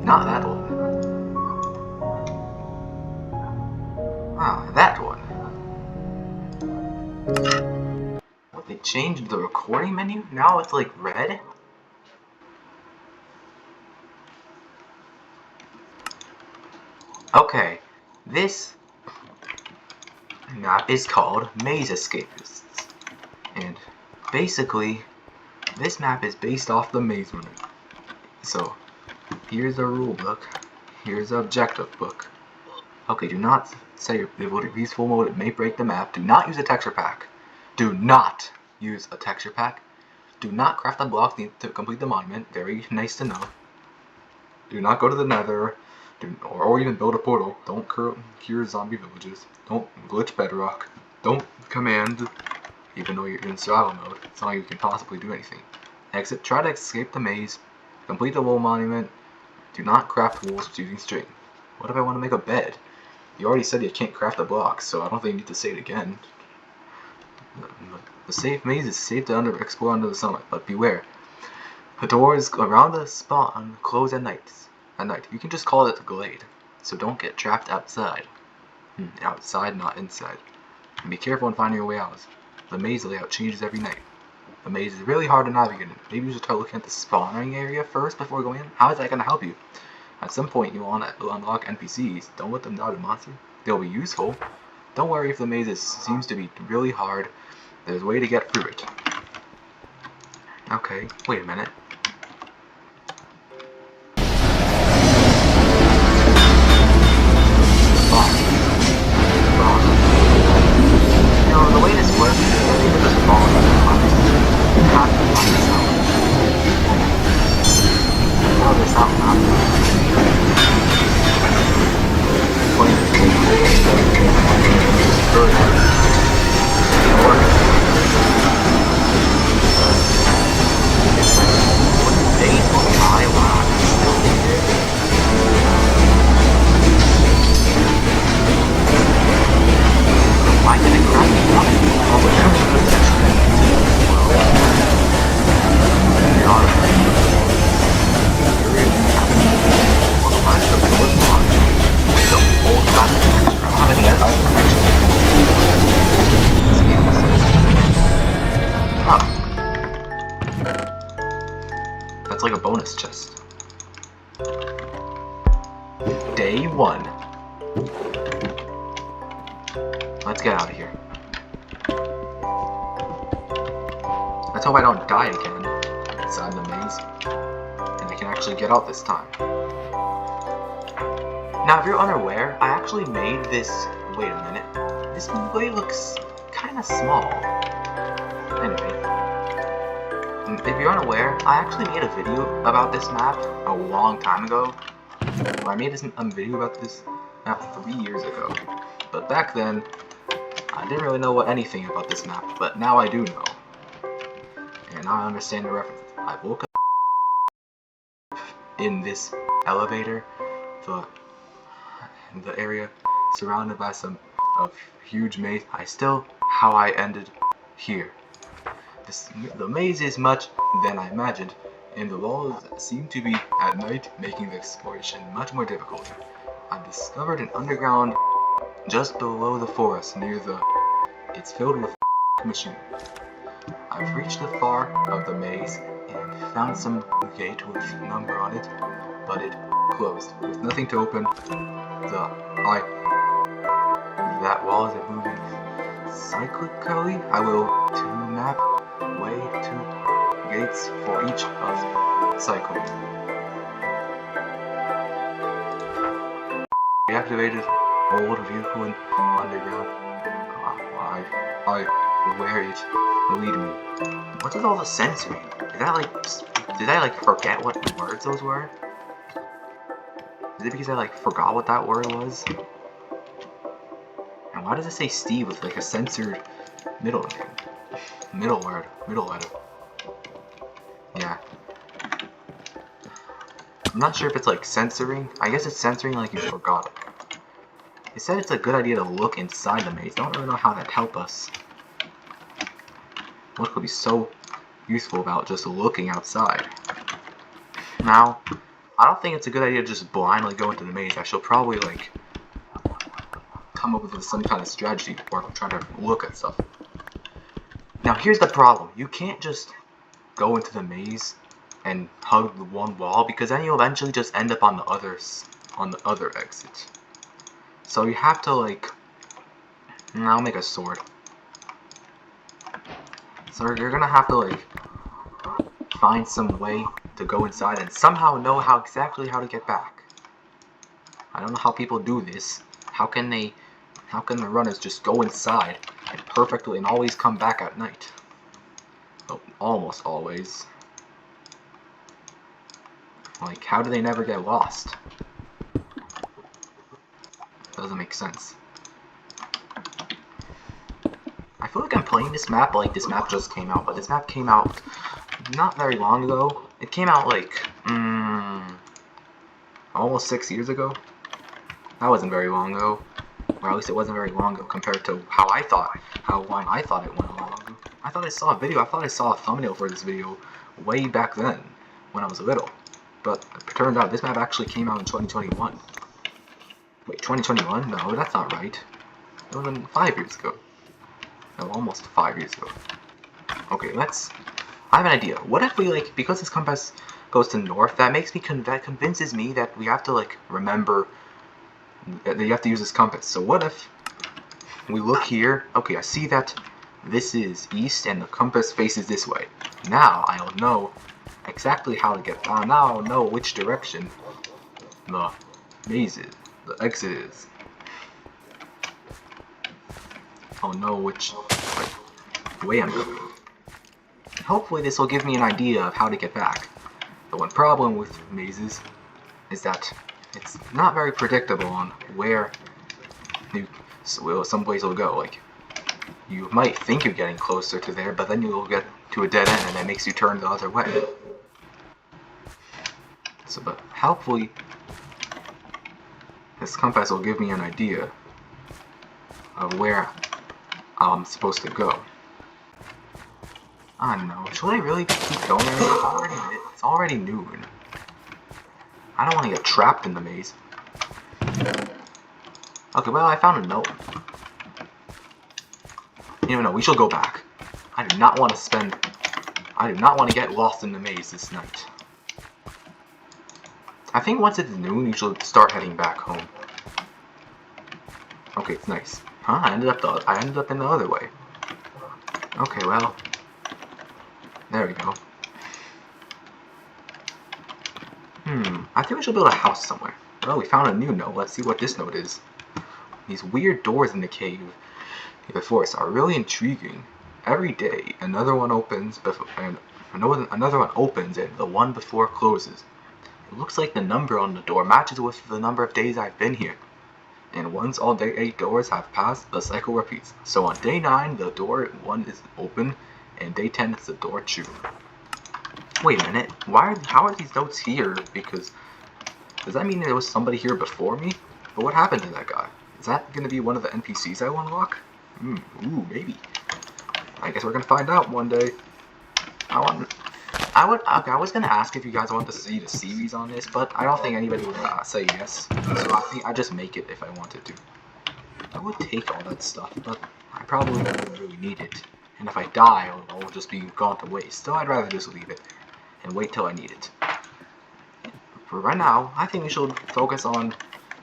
Not that one. Ah, that one. What, they changed the recording menu? Now it's like red? Okay, this map is called Maze Escapists. And basically, this map is based off the Maze Runner. So, here's the rule book. Here's the objective book. Okay, do not say the peaceful mode, it may break the map. Do not use a texture pack. Do not use a texture pack. Do not craft the blocks to complete the monument. Very nice to know. Do not go to the nether. Or even build a portal. Don't cure zombie villages. Don't glitch bedrock. Don't command, even though you're in survival mode. It's not like you can possibly do anything. Try to escape the maze. Complete the wool monument. Do not craft wools using string. What if I want to make a bed? You already said you can't craft the blocks, so I don't think you need to say it again. The safe maze is safe to explore under the sunlight, but beware. The doors around the spawn close at night. You can just call it the glade, so don't get trapped outside. Outside, not inside. And be careful in finding your way out. The maze layout changes every night. The maze is really hard to navigate in. Maybe you should start looking at the spawning area first before going in. How is that going to help you? At some point you want to unlock NPCs. Don't let them die to monster. They'll be useful. Don't worry if the maze seems to be really hard. There's a way to get through it. Okay, wait a minute. The way this works is that you just fall into the box. You have to find this out. How this out now. Why did it crash? That's like a bonus chest. Day 1. Let's get out of here. Let's hope I don't die again inside the maze. And I can actually get out this time. Now, if you're unaware, I actually made this... Wait a minute. This way looks kind of small. Anyway. If you're unaware, I actually made a video about this map a long time ago. I made a video about this map 3 years ago. But back then, I didn't really know anything about this map, but now I do know. And now I understand the reference. I woke up in this elevator, in the area, surrounded by some huge maze. How I ended here. The maze is much than I imagined, and the walls seem to be at night, making the exploration much more difficult. I discovered an underground just below the forest near the... It's filled with machine. I've reached the far of the maze and found some gate with a number on it, but it closed. With nothing to open, that wall is moving cyclically. I will map way to gates for each of cycle. Deactivated old vehicle in underground. Where it lead me? What is all the censoring? Did I like forget what words those were? Is it because I like forgot what that word was? And why does it say Steve with like a censored middle name? Middle letter. Yeah. I'm not sure if it's like censoring. I guess it's censoring like you forgot it. It said it's a good idea to look inside the maze. I don't really know how that'd help us. What could be so useful about just looking outside? Now, I don't think it's a good idea to just blindly go into the maze. I shall probably like come up with some kind of strategy or try to look at stuff. Now here's the problem. You can't just go into the maze and hug the one wall, because then you'll eventually just end up on the other exit. So you have to like, I'll make a sword. So you're gonna have to like find some way to go inside and somehow know exactly how to get back. I don't know how people do this. How can the runners just go inside and perfectly and always come back at night? Well, almost always. Like, how do they never get lost? Doesn't make sense. I feel like I'm playing this map like this map just came out, but this map came out not very long ago. It came out like, almost 6 years ago. That wasn't very long ago. Or at least it wasn't very long ago compared to how long I thought it went long ago. I thought I saw a video, I thought I saw a thumbnail for this video way back then, when I was little. But it turns out this map actually came out in 2021. Wait, 2021? No, that's not right. It was 5 years ago. No, almost 5 years ago. Okay, I have an idea. What if we, like, because this compass goes to north, that convinces me that we have to, like, remember that you have to use this compass. So what if we look here? Okay, I see that this is east and the compass faces this way. Now I'll know exactly how to get down. Now I'll know which direction the maze is, the exit is. I'll know which way I'm going. Hopefully this will give me an idea of how to get back. The one problem with mazes is that it's not very predictable on where some place will go. Like, you might think you're getting closer to there, but then you'll get to a dead end and that makes you turn the other way. So, but hopefully this compass will give me an idea of where I'm supposed to go. I don't know. Should I really keep going there? It's already noon. I don't want to get trapped in the maze. Okay, well, I found a note. You know, we shall go back. I do not want to get lost in the maze this night. I think once it's noon, you should start heading back home. Okay, it's nice. Huh? I ended up in the other way. Okay, well, there we go. I think we should build a house somewhere. Well, we found a new note. Let's see what this note is. These weird doors in the cave before us are really intriguing. Every day, another one opens, and another one opens, and the one before closes. It looks like the number on the door matches with the number of days I've been here. And once all day 8 doors have passed, the cycle repeats. So on day 9, the door 1 is open, and day 10 is the door 2. Wait a minute, how are these notes here? Because, does that mean there was somebody here before me? But what happened to that guy? Is that going to be one of the NPCs I want to unlock? Ooh, maybe. I guess we're going to find out one day. I was going to ask if you guys want to see the series on this, but I don't think anybody would say yes. So I think I'd just make it if I wanted to. I would take all that stuff, but I probably wouldn't really need it. And if I die, it'll just be gone to waste. So I'd rather just leave it and wait till I need it. For right now, I think we should focus on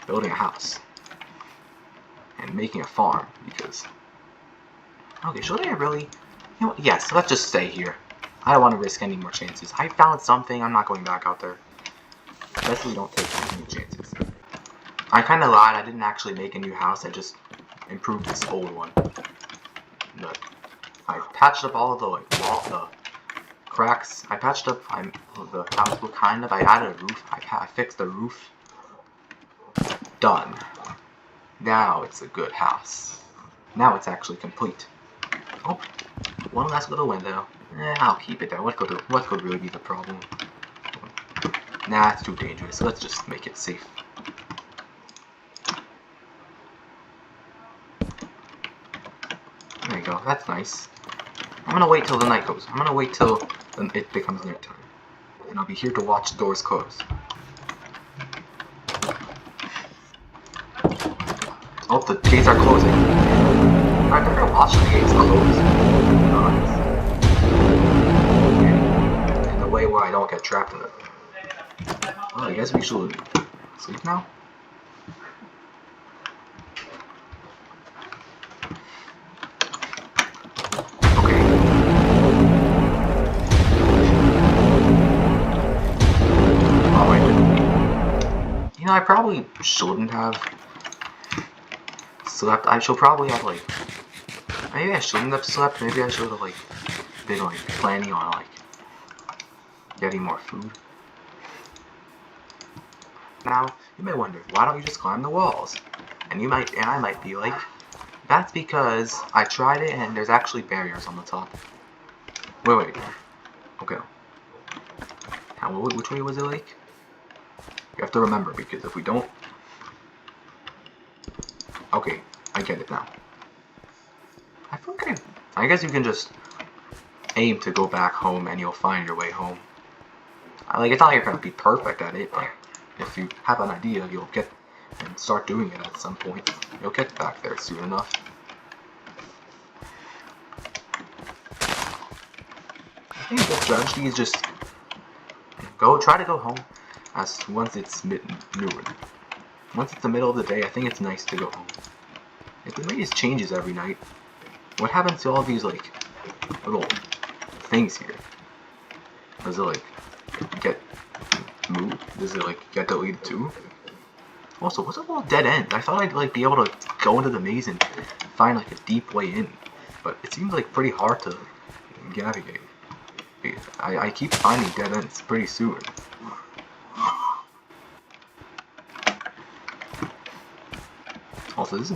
building a house and making a farm, because... Okay, should I really... You know what? Yes, let's just stay here. I don't want to risk any more chances. I found something, I'm not going back out there. Especially don't take any chances. I kind of lied, I didn't actually make a new house, I just improved this old one. But I patched up all of the the cracks. I patched up the house look kind of. I added a roof. I fixed the roof. Done. Now it's a good house. Now it's actually complete. Oh, one last little window. I'll keep it there. What could really be the problem? Nah, it's too dangerous. Let's just make it safe. There you go. That's nice. I'm gonna wait till the night goes. I'm gonna wait till it becomes nighttime, and I'll be here to watch the doors close. Oh, the gates are closing. I better watch the gates close. In the way where I don't get trapped in it. Well, I guess we should sleep now? Okay. Alright. You know, I probably shouldn't have slept. I should probably have, like... Maybe I shouldn't have slept. Maybe I should have, like, been, like, planning on, like, getting more food. Now, you may wonder, why don't you just climb the walls? And I might be like, that's because I tried it and there's actually barriers on the top. Wait. Okay. Which way was it like? You have to remember, because if we don't... Okay, I get it now. I guess you can just aim to go back home and you'll find your way home. Like, it's not like you're gonna be perfect at it, but if you have an idea, you'll get and start doing it at some point. You'll get back there soon enough. I think the strategy is just try to go home once it's noon. Once it's the middle of the day, I think it's nice to go home. If the maze changes every night, what happens to all these like little things here? Does it like get moved? Does it like get deleted too? Also, what's up with all dead ends? I thought I'd like be able to go into the maze and find like a deep way in, but it seems like pretty hard to navigate. I keep finding dead ends pretty soon. Also, this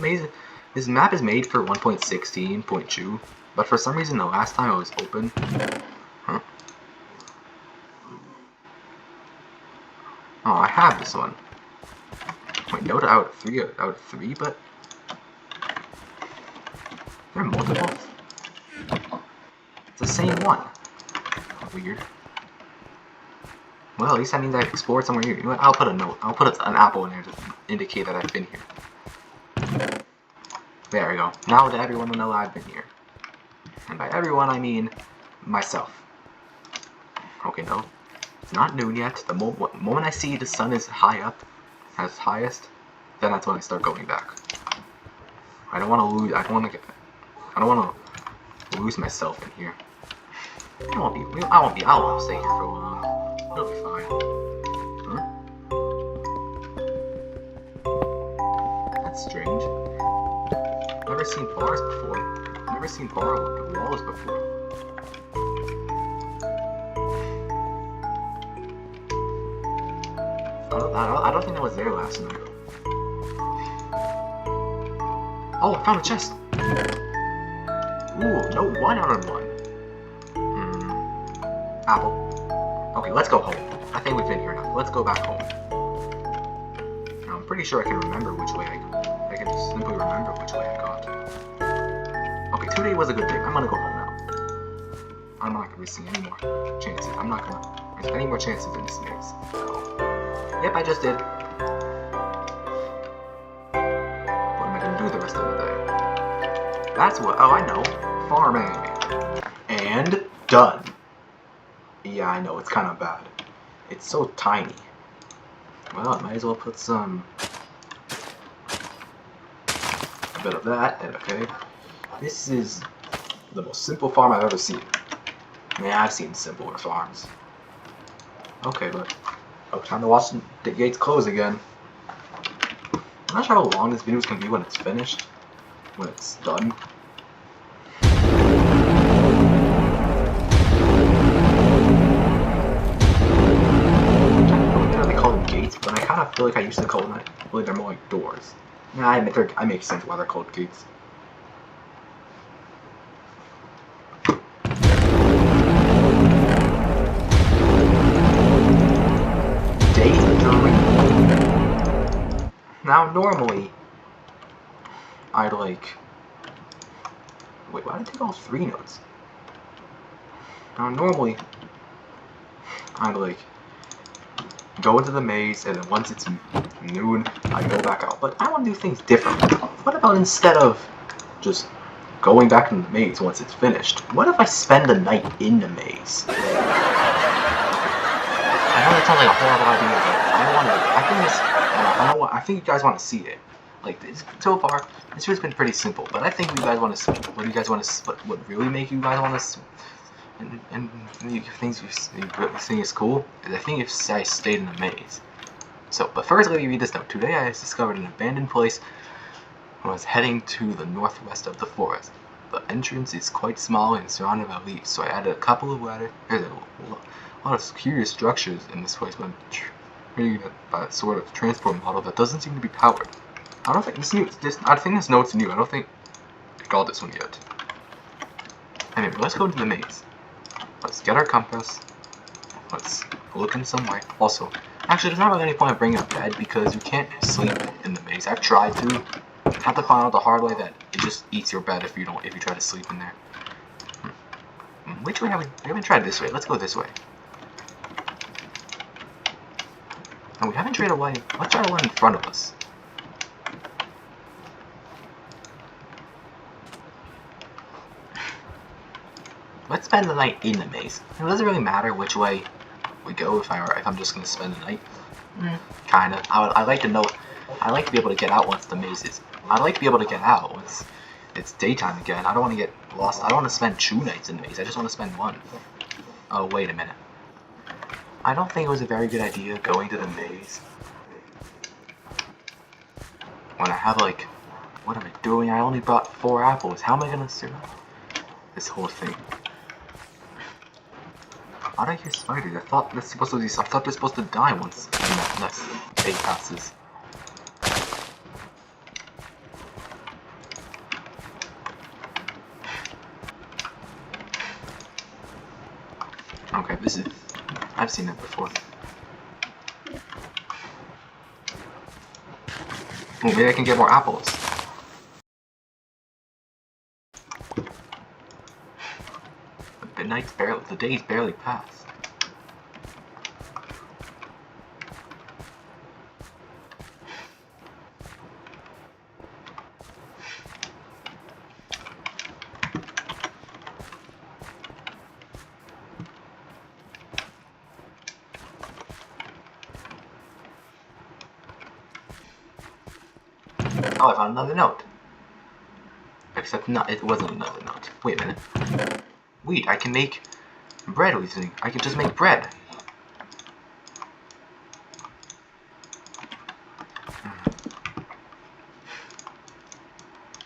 map is made for 1.16.2, but for some reason the last time it was open, Oh, I have this one. Wait, no, out of three, but there are multiple. It's the same one. Weird. Well, at least that means I've explored somewhere here. You know what? I'll put a note. I'll put an apple in there to indicate that I've been here. There we go. Now that everyone will know I've been here. And by everyone, I mean myself. Okay, no. It's not noon yet. The moment I see the sun is high up, as highest, then that's when I start going back. I don't want to lose. I don't want to lose myself in here. I won't stay here for long. It'll be fine. Huh? That's strange. Never seen bars before. Never seen bar walls before. I don't think that was there last night. Oh, I found a chest! Ooh, no 1 out of 1. Apple. Okay, let's go home. I think we've been here enough. Let's go back home. Now, I'm pretty sure I can remember which way I can just simply remember which way I got. Okay, today was a good day. I'm gonna go home now. I'm not gonna risk any more chances. I'm not gonna risk any more chances in this maze. Yep, I just did. What am I gonna do the rest of the day? That's what. Oh, I know. Farming. And done. Yeah, I know, it's kind of bad. It's so tiny. Well, I might as well put a bit of that, and okay. This is the most simple farm I've ever seen. Yeah, I've seen simpler farms. Okay, but time to watch the gates close again. I'm not sure how long this video is going to be when it's finished. When it's done. But I kind of feel like I used to call them, really they're more like doors. Nah, I make sense why they're called gates. Day 3. Now, normally, I'd like... Wait, why did I take all 3 notes? Now, normally, I'd like... go into the maze, and then once it's noon, I go back out. But I want to do things differently. What about instead of just going back in the maze once it's finished, what if I spend the night in the maze? I know that sounds like a horrible idea, but I think you guys want to see it. Like so far, this has been pretty simple. But I think you guys want to. What do you guys want to? What would really make you guys want to? And things you think is cool is I think if I stayed in the maze. So, but first let me read this note. Today I discovered an abandoned place. I was heading to the northwest of the forest. The entrance is quite small and surrounded by leaves, so I added a couple of ladders. There's a lot of curious structures in this place, but I'm treating it by a sort of transport model that doesn't seem to be powered. I don't think this new. I think this note's new. I don't think I got this one yet. Anyway, let's go into the maze. Let's get our compass. Let's look in some way. Also, actually, there's not really any point of bringing a bed because you can't sleep in the maze. I've tried to. Have to find out the hard way that it just eats your bed if you try to sleep in there. Which way we haven't tried this way? Let's go this way. And we haven't tried a way. Let's try the one in front of us. Let's spend the night in the maze. It doesn't really matter which way we go if I'm just gonna spend the night. Kinda. I like to know. I like to be able to get out once the maze is. I'd like to be able to get out once it's daytime again. I don't want to get lost. I don't want to spend 2 nights in the maze. I just want to spend 1. Oh, wait a minute. I don't think it was a very good idea going to the maze when I have like, what am I doing? I only brought 4 apples. How am I gonna survive this whole thing? How did I hear spiders? I thought they're supposed to die once that day passes. Okay, I've seen it before. Oh, maybe I can get more apples. The day's barely passed. Oh, I found another note. Except it wasn't another note. Wait a minute. Wait, I can make bread with it. I can just make bread.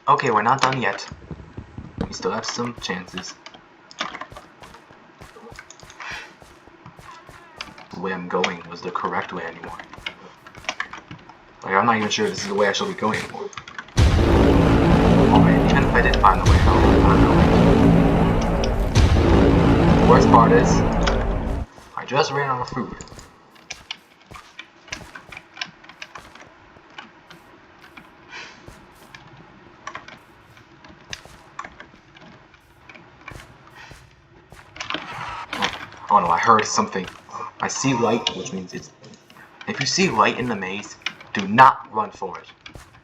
Okay, we're not done yet. We still have some chances. The way I'm going was the correct way anymore. Like, I'm not even sure this is the way I should be going anymore. Alright, even if I did find the way out, I don't know. The worst part is, I just ran out of food. Oh no, I heard something. I see light, which means it's... If you see light in the maze, do not run for it.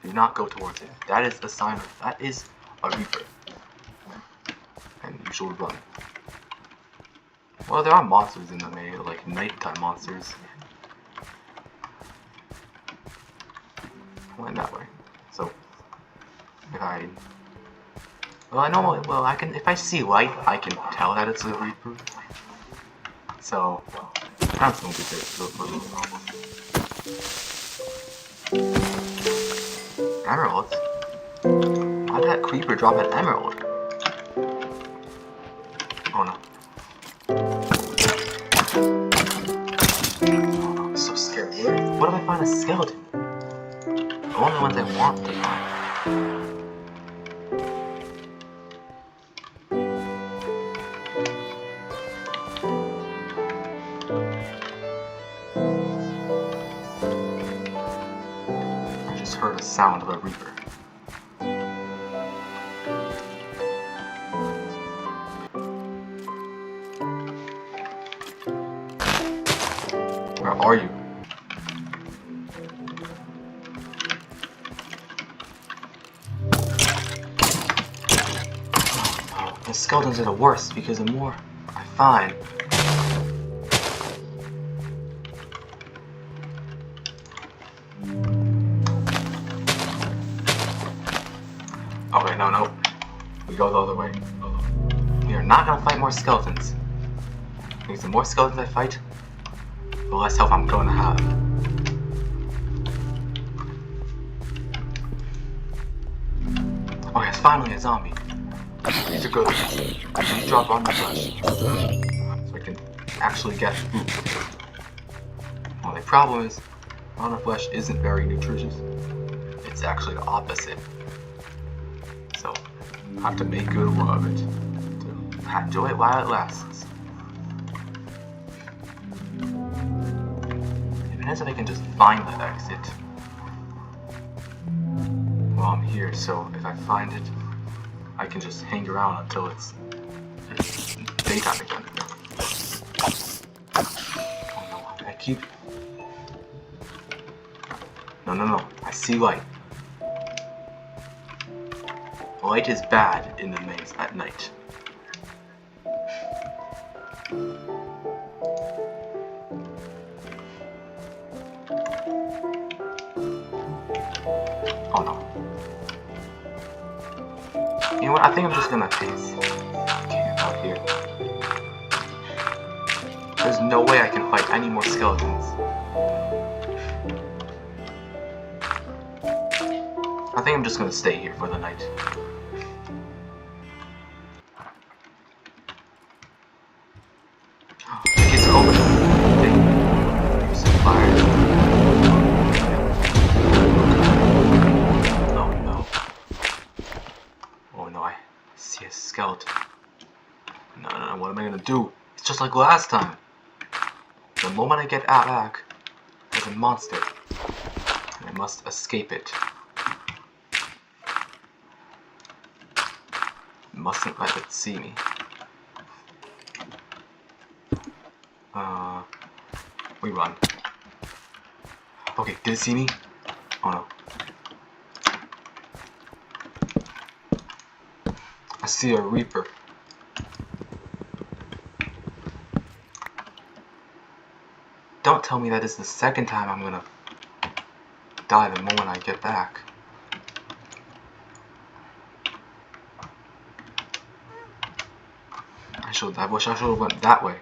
Do not go towards it. That is a sign of... That is a reaper. And you should run. Well, there are monsters in the maze, like nighttime monsters. I went that way. So, if I... Well, I know... Well, I can... If I see light, I can tell that it's a reaper. So, that's gonna be good for me. Emeralds? Why did that creeper drop an emerald? Oh no. I'm so scared. What if I find a skeleton? The only ones I want to find. Heard a sound of a reaper. Where are you? skeletons are the worst because the more I find. Okay, no. We go the other way. We are not gonna fight more skeletons. Because the more skeletons I fight, the less health I'm going to have. Okay, it's finally a zombie. These are good. These drop on the flesh. So I can actually get food. Well, the problem is, on the flesh isn't very nutritious. It's actually the opposite. So, I have to make good of it. To enjoy it while it lasts. As if I can just find the exit while I'm here, so if I find it, I can just hang around until it's daytime again. Oh no, I keep... No, I see light. Light is bad in the maze at night. Oh no. You know what? I think I'm just gonna camp out here. There's no way I can fight any more skeletons. I think I'm just gonna stay here for the night. It gets cold. There's some fire. Oh no, I see a skeleton. No, what am I gonna do? It's just like last time. The moment I get out back, there's a monster. And I must escape it. Mustn't let it see me. We run. Okay, did it see me? Oh no. I see a Reaper. Don't tell me that is the second time I'm gonna die the moment I get back. I wish I should have went that way.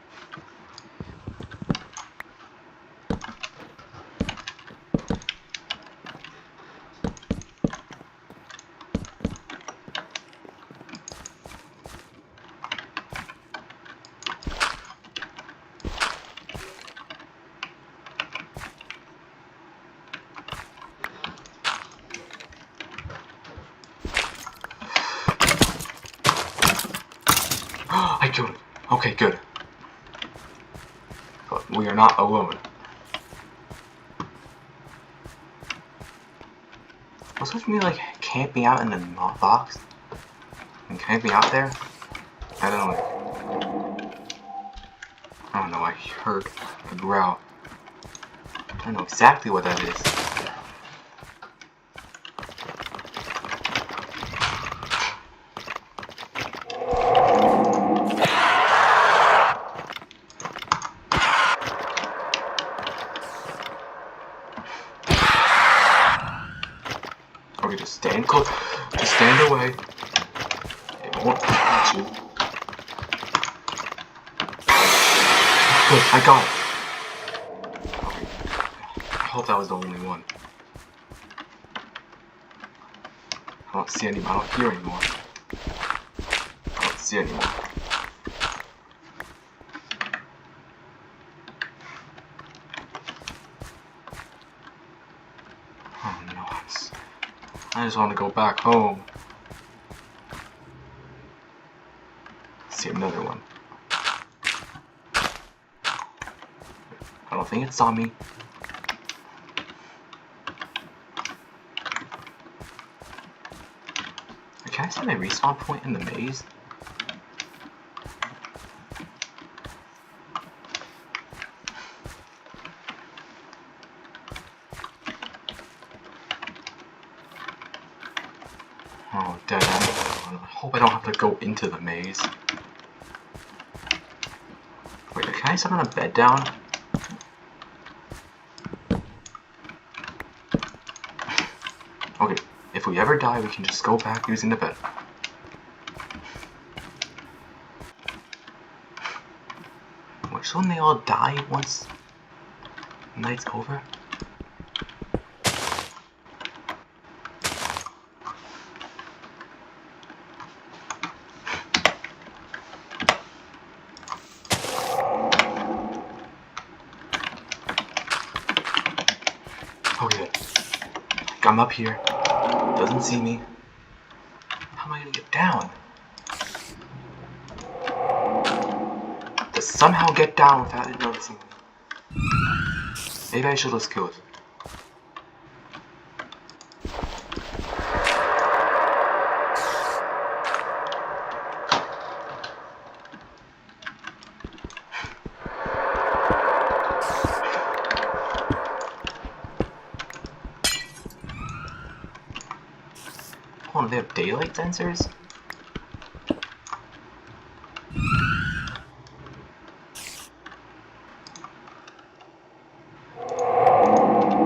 I killed it. Okay, good. But we are not alone. Was this me like camping out in the box? And camping out there? I don't know. I don't know, I heard a growl. I don't know exactly what that is. Okay, just stand close. Just stand away. It won't hurt you. Good, I got it. Okay. I hope that was the only one. I don't see any. I don't hear anymore. I don't see anymore. Oh no, I just want to go back home. See another one. I don't think it saw me. Can I see my respawn point in the maze? Oh, dead end. I hope I don't have to go into the maze. Wait, can I summon a bed down? Okay, if we ever die, we can just go back using the bed. Which when they all die once the night's over? Okay, I'm up here. Doesn't see me. How am I gonna get down? To somehow get down without it noticing me. Maybe I should just kill it. Oh, they have daylight sensors?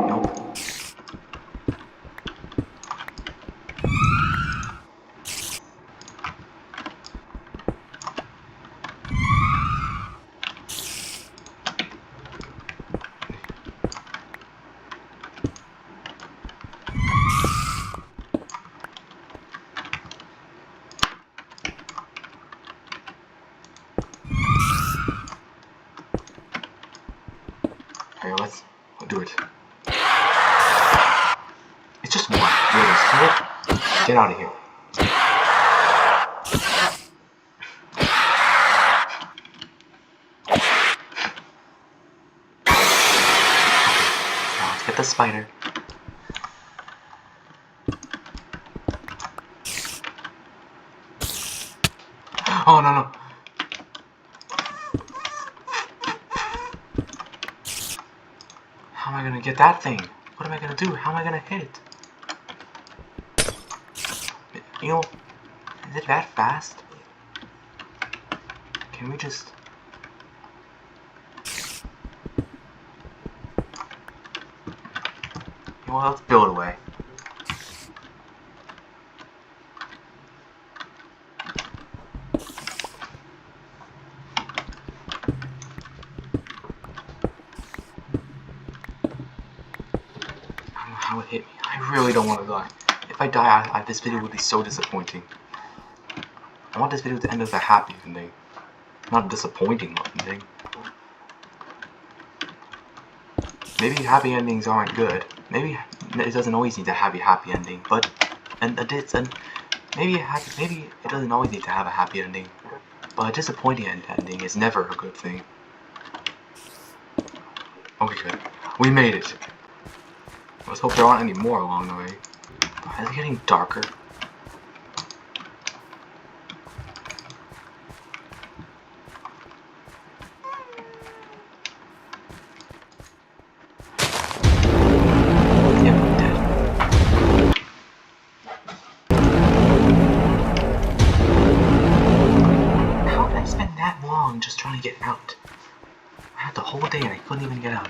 Nope. Okay, let's do it. It's just one. Really, so get out of here. Now let's get the spider. Oh no no. How am I gonna get that thing? What am I gonna do? How am I gonna hit it? You know, is it that fast? Can we just... You know, let's build away. I don't know how it hit me. I really don't want to die. If I die, this video would be so disappointing. I want this video to end with a happy ending, not a disappointing ending. Maybe happy endings aren't good. Maybe it doesn't always need to have a happy ending, but maybe it doesn't always need to have a happy ending. But a disappointing ending is never a good thing. Okay, good. We made it. Let's hope there aren't any more along the way. Is it getting darker? Yep, I'm dead. How did I spend that long just trying to get out? I had the whole day and I couldn't even get out.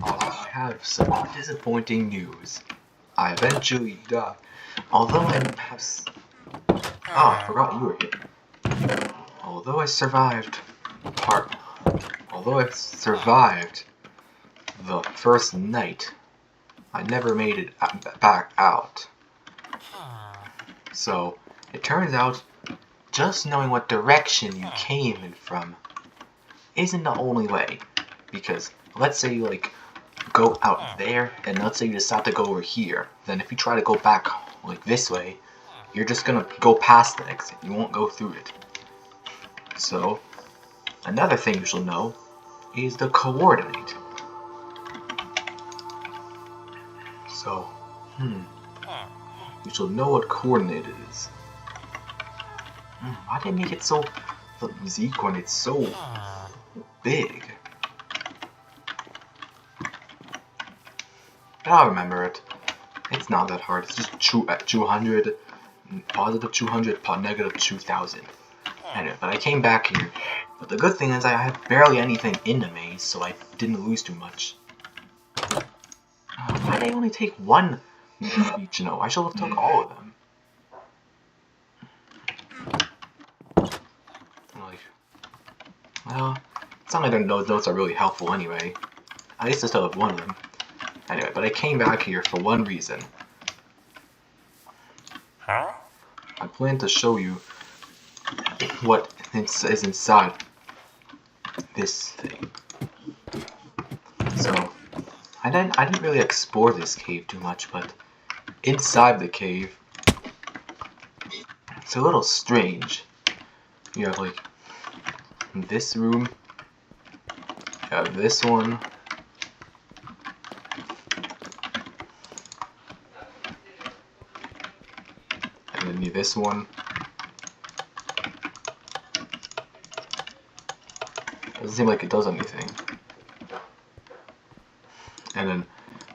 I have some disappointing news. I eventually died. Although I have... I forgot you were here. Although I survived the first night, I never made it back out. So, it turns out, just knowing what direction you came in from isn't the only way. Because, let's say you, like, go out there, and let's say you decide to go over here, then if you try to go back like this way, you're just gonna go past the exit. You won't go through it. So, another thing you shall know is the coordinate. So, you shall know what coordinate is. Why did they make it so, the Z coordinate so big? But I'll remember it. It's not that hard. It's just 200, positive 200, negative 2000. Anyway, but I came back here. But the good thing is I had barely anything in the maze, so I didn't lose too much. Why did I only take one each? You know, I should have took all of them. Like, well, it's not like those notes are really helpful anyway. I used to still have one of them. Anyway, but I came back here for one reason. Huh? I plan to show you what is inside this thing. So, I didn't really explore this cave too much, but inside the cave, it's a little strange. You have like this room, you have this one, and then you this one. Doesn't seem like it does anything. And then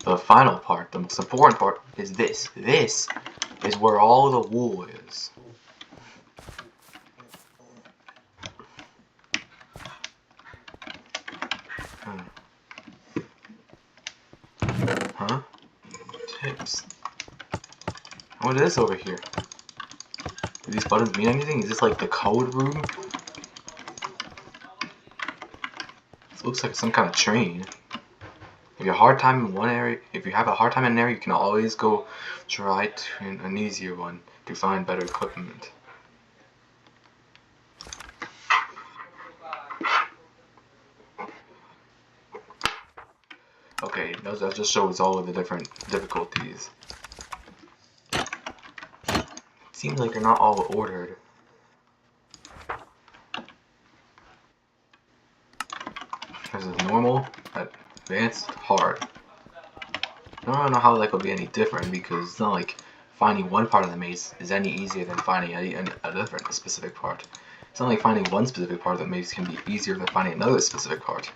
the final part, the most important part, is this. This is where all the wool is. Huh? Tips. What is over here? Do these buttons mean anything? Is this like the code room? This looks like some kind of train. If you have a hard time in one area, you can always go try to an easier one to find better equipment. Okay, that just shows all of the different difficulties. It seems like they're not all ordered. This is normal, advanced, hard. I don't know how that could be any different, because it's not like finding one part of the maze is any easier than finding a different specific part. It's not like finding one specific part of the maze can be easier than finding another specific part.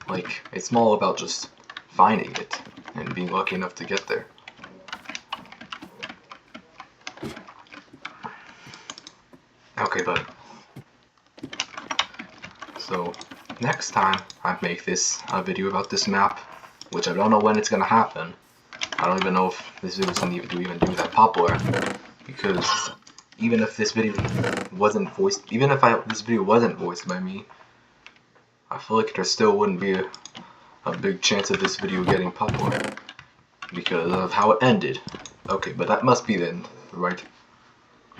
Like, it's all about just finding it and being lucky enough to get there. Okay, but so next time I make this video about this map, which I don't know when it's gonna happen. I don't even know if this video is gonna even do that popular, because even if this video wasn't voiced, this video wasn't voiced by me, I feel like there still wouldn't be a big chance of this video getting popular because of how it ended. Okay, but that must be the end, right?